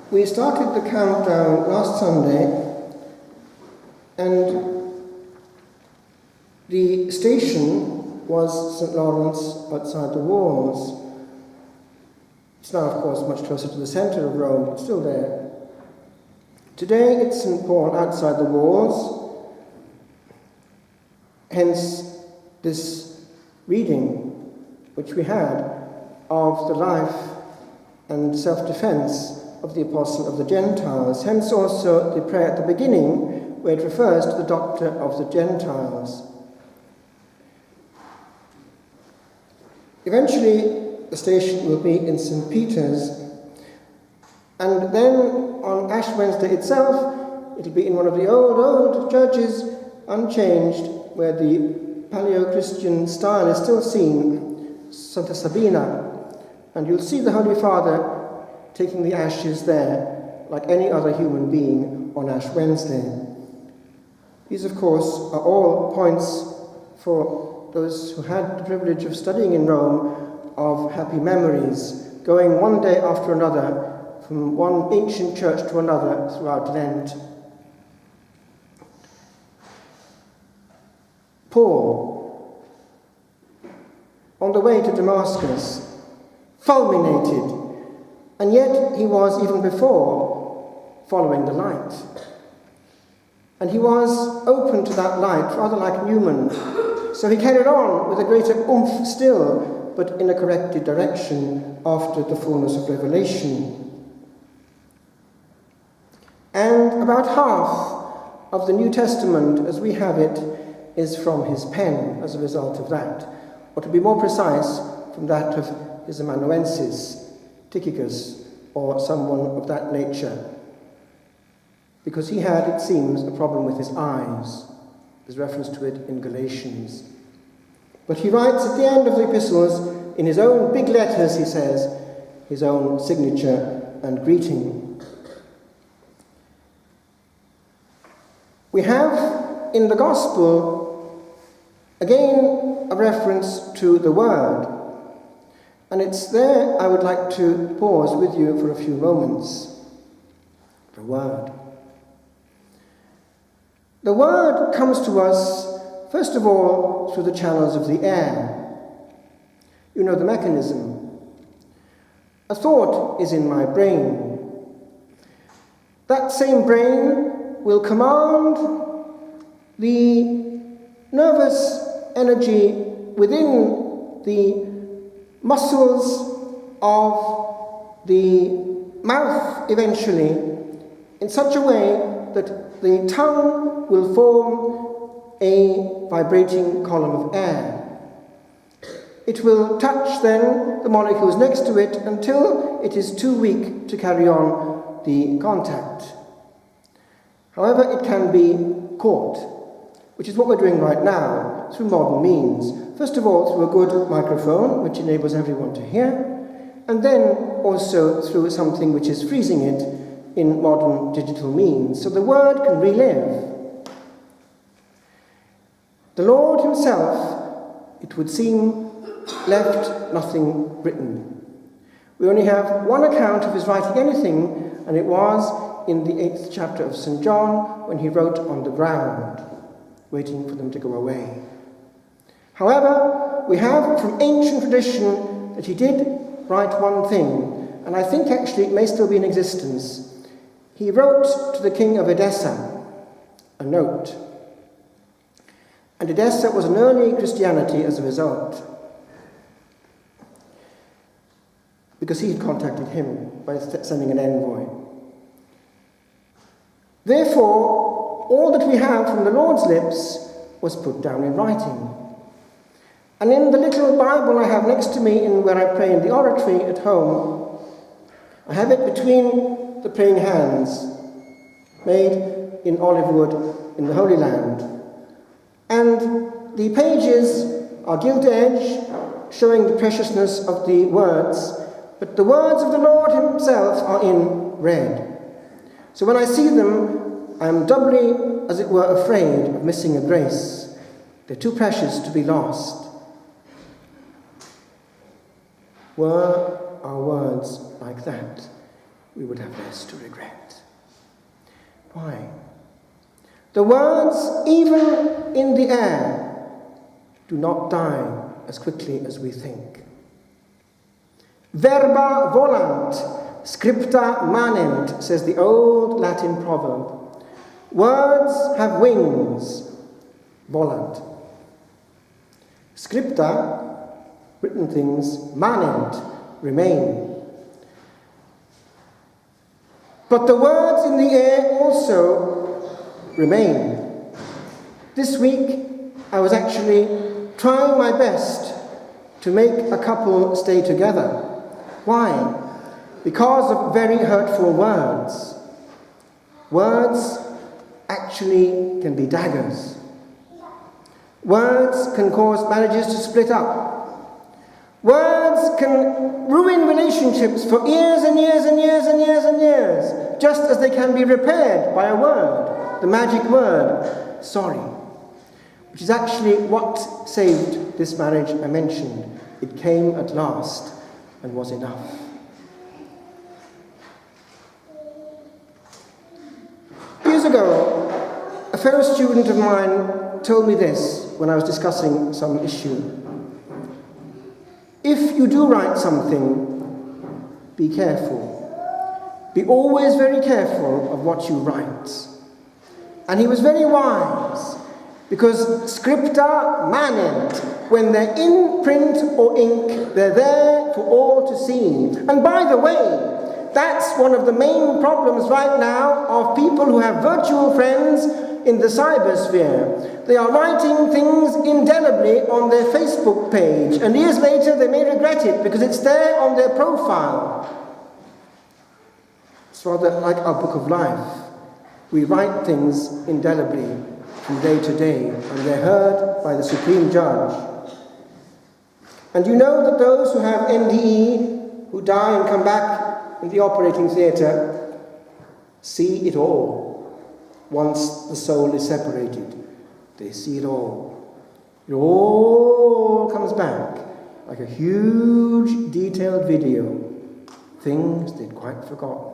We started the countdown last Sunday, and the station was St. Lawrence outside the walls. It's now, of course, much closer to the centre of Rome, but still there. Today it's St. Paul outside the walls, hence this reading which we had of the life and self-defense of the Apostle of the Gentiles, hence also the prayer at the beginning where it refers to the Doctor of the Gentiles. Eventually the station will be in St. Peter's, and then on Ash Wednesday itself it'll be in one of the old churches, unchanged, where the Paleo-Christian style is still seen, Santa Sabina, and you'll see the Holy Father taking the ashes there like any other human being on Ash Wednesday. These, of course, are all points for those who had the privilege of studying in Rome of happy memories, going one day after another from one ancient church to another throughout Lent. Paul, on the way to Damascus, fulminated, and yet he was, even before, following the light. And he was open to that light, rather like Newman. So he carried on with a greater oomph still, but in a corrected direction after the fullness of revelation. And about half of the New Testament, as we have it, is from his pen as a result of that. Or to be more precise, from that of his amanuensis, Tychicus, or someone of that nature. Because he had, it seems, a problem with his eyes. There's reference to it in Galatians. But he writes at the end of the epistles, in his own big letters, he says, his own signature and greeting. We have in the Gospel, again, a reference to the Word. And it's there I would like to pause with you for a few moments. The Word. The Word comes to us, first of all, through the channels of the air. You know the mechanism. A thought is in my brain. That same brain will command the nervous energy within the muscles of the mouth eventually in such a way that the tongue will form a vibrating column of air. It will touch then the molecules next to it until it is too weak to carry on the contact. However, it can be caught, which is what we're doing right now through modern means. First of all, through a good microphone, which enables everyone to hear, and then also through something which is freezing it in modern digital means, so the Word can relive. The Lord himself, it would seem, left nothing written. We only have one account of his writing anything, and it was in the 8th chapter of St. John, when he wrote on the ground, waiting for them to go away. However, we have from ancient tradition that he did write one thing, and I think actually it may still be in existence. He wrote to the king of Edessa a note. And Edessa was an early Christianity as a result, because he had contacted him by sending an envoy. Therefore, all that we have from the Lord's lips was put down in writing. And in the little Bible I have next to me where I pray in the oratory at home, I have it between the praying hands, made in olive wood in the Holy Land. And the pages are gilt-edged, showing the preciousness of the words, but the words of the Lord himself are in red. So when I see them, I am doubly, as it were, afraid of missing a grace. They're too precious to be lost. Were our words like that? we would have less to regret. Why? The words, even in the air, do not die as quickly as we think. Verba volant, scripta manent, says the old Latin proverb. Words have wings, volant. Scripta, written things, manent, remain. But the words in the air also remain. This week, I was actually trying my best to make a couple stay together. Why? Because of very hurtful words. Words actually can be daggers. Words can cause marriages to split up. Words can ruin relationships for years and years and years and years and years, just as they can be repaired by a word, the magic word, sorry, which is actually what saved this marriage I mentioned. It came at last and was enough. Years ago, a fellow student of mine told me this when I was discussing some issue. If you do write something, be careful. Be always very careful of what you write. And he was very wise, because scripta manent, when they're in print or ink, they're there for all to see. And by the way, that's one of the main problems right now of people who have virtual friends in the cybersphere. They are writing things indelibly on their Facebook page, and years later they may regret it because it's there on their profile. It's rather like our book of life. We write things indelibly from day to day, and they're heard by the Supreme Judge. And you know that those who have NDE, who die and come back in the operating theatre, see it all. Once the soul is separated, they see it all. It all comes back like a huge detailed video, things they'd quite forgotten.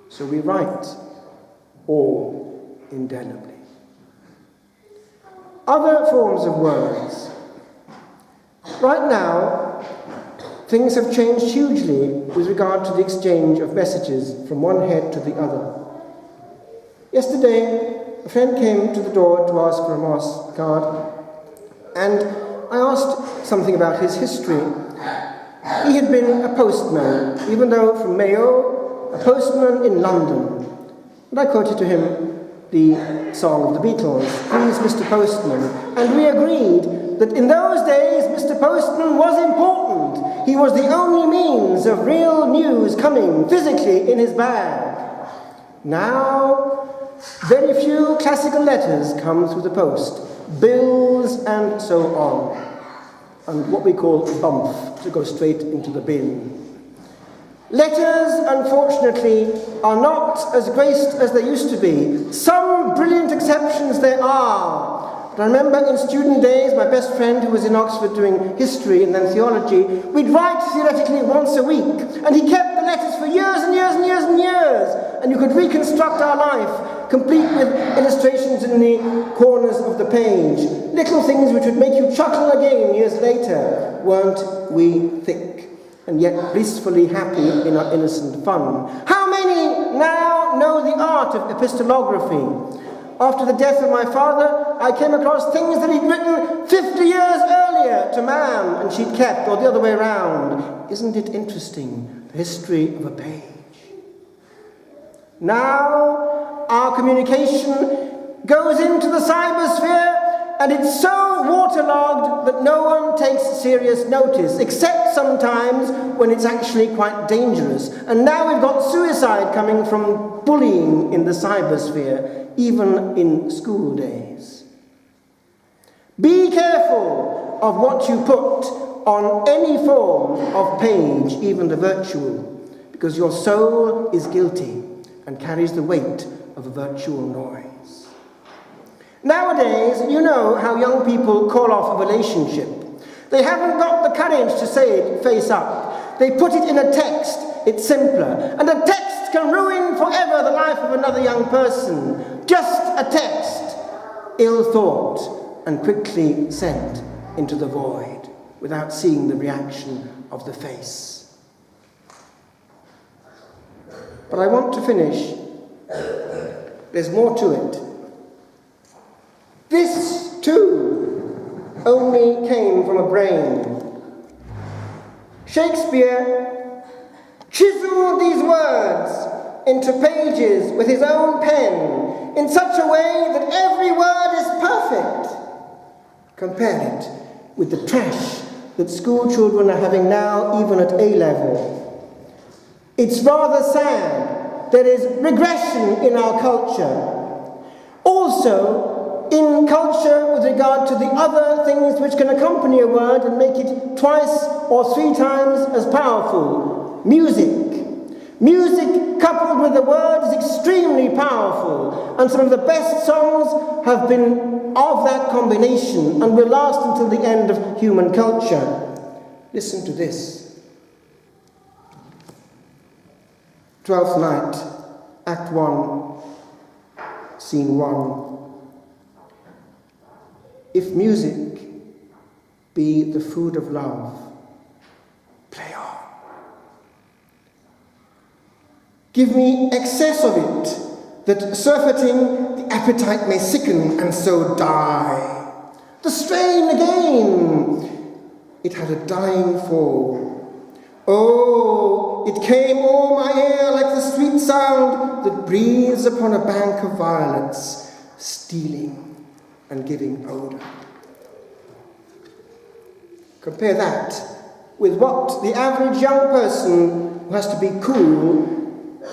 So we write all indelibly. Other forms of words. Right now, things have changed hugely with regard to the exchange of messages from one head to the other. Yesterday, a friend came to the door to ask for a Moss card, and I asked something about his history. He had been a postman, even though from Mayo, a postman in London. And I quoted to him the song of the Beatles, "Please, Mr. Postman," and we agreed that in those days, Mr. Postman was important. He was the only means of real news coming physically in his bag. Now, very few classical letters come through the post, bills and so on, and what we call bump, to go straight into the bin. Letters, unfortunately, are not as graced as they used to be. Some brilliant exceptions there are. But I remember in student days, my best friend who was in Oxford doing history and then theology, we'd write theoretically once a week, and he kept the letters for years and years and years and years, and you could reconstruct our life, complete with illustrations in the corners of the page. Little things which would make you chuckle again years later. Weren't we thick, and yet blissfully happy in our innocent fun? How many now know the art of epistolography? After the death of my father, I came across things that he'd written 50 years earlier to Mam, and she'd kept, or the other way round. Isn't it interesting, the history of a page? Now, our communication goes into the cybersphere, and it's so waterlogged that no one takes serious notice, except sometimes when it's actually quite dangerous. And now we've got suicide coming from bullying in the cybersphere, even in school days. Be careful of what you put on any form of page, even the virtual, because your soul is guilty and carries the weight of a virtual noise. Nowadays, you know how young people call off a relationship. They haven't got the courage to say it face up. They put it in a text. it's simpler. And a text can ruin forever the life of another young person. Just a text, ill thought and quickly sent into the void without seeing the reaction of the face. But I want to finish. There's more to it. This, too, only came from a brain. Shakespeare chiseled these words into pages with his own pen in such a way that every word is perfect. Compare it with the trash that school children are having now, even at A-level. It's rather sad. There is regression in our culture. Also, in culture with regard to the other things which can accompany a word and make it twice or three times as powerful. Music. Music coupled with the word is extremely powerful, and some of the best songs have been of that combination and will last until the end of human culture. Listen to this. Twelfth Night, Act 1, Scene 1. If music be the food of love, play on. Give me excess of it, that surfeiting the appetite may sicken and so die. The strain again, it had a dying fall. Oh, it came o'er my ear like the sweet sound that breathes upon a bank of violets, stealing and giving odour. Compare that with what the average young person who has to be cool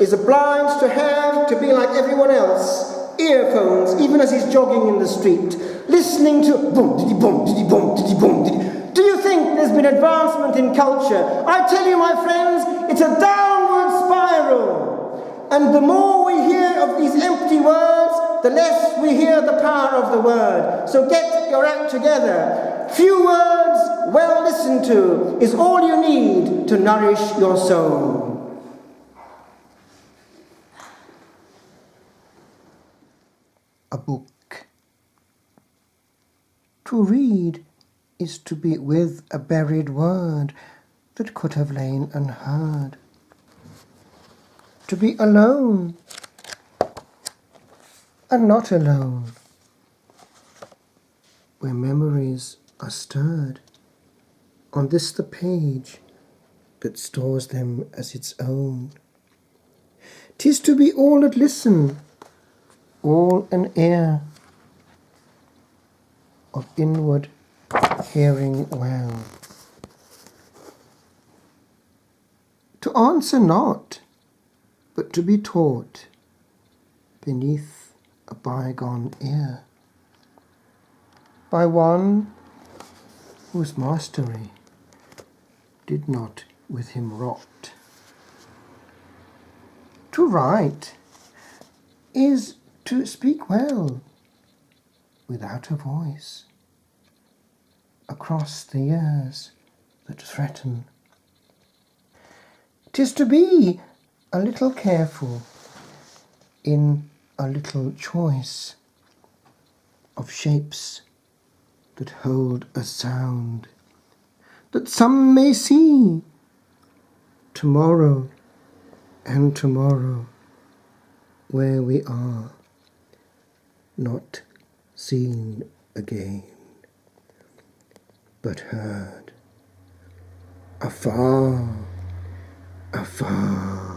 is obliged to have to be like everyone else, earphones, even as he's jogging in the street, listening to boom, diddy, boom, diddy, boom, diddy, boom, diddy. Do you think there's been advancement in culture? I tell you, my friends, it's a downward spiral. And the more we hear of these empty words, the less we hear the power of the word. So get your act together. Few words, well listened to, is all you need to nourish your soul. A book. To read is to be with a buried word that could have lain unheard. To be alone and not alone, where memories are stirred on this the page that stores them as its own. 'Tis to be all that listen, all an ear of inward hearing well. To answer not, but to be taught beneath a bygone ear, by one whose mastery did not with him rot. To write is to speak well, without a voice, across the years that threaten. 'Tis to be a little careful in a little choice of shapes that hold a sound, that some may see tomorrow and tomorrow, where we are not seen again, but heard afar, afar.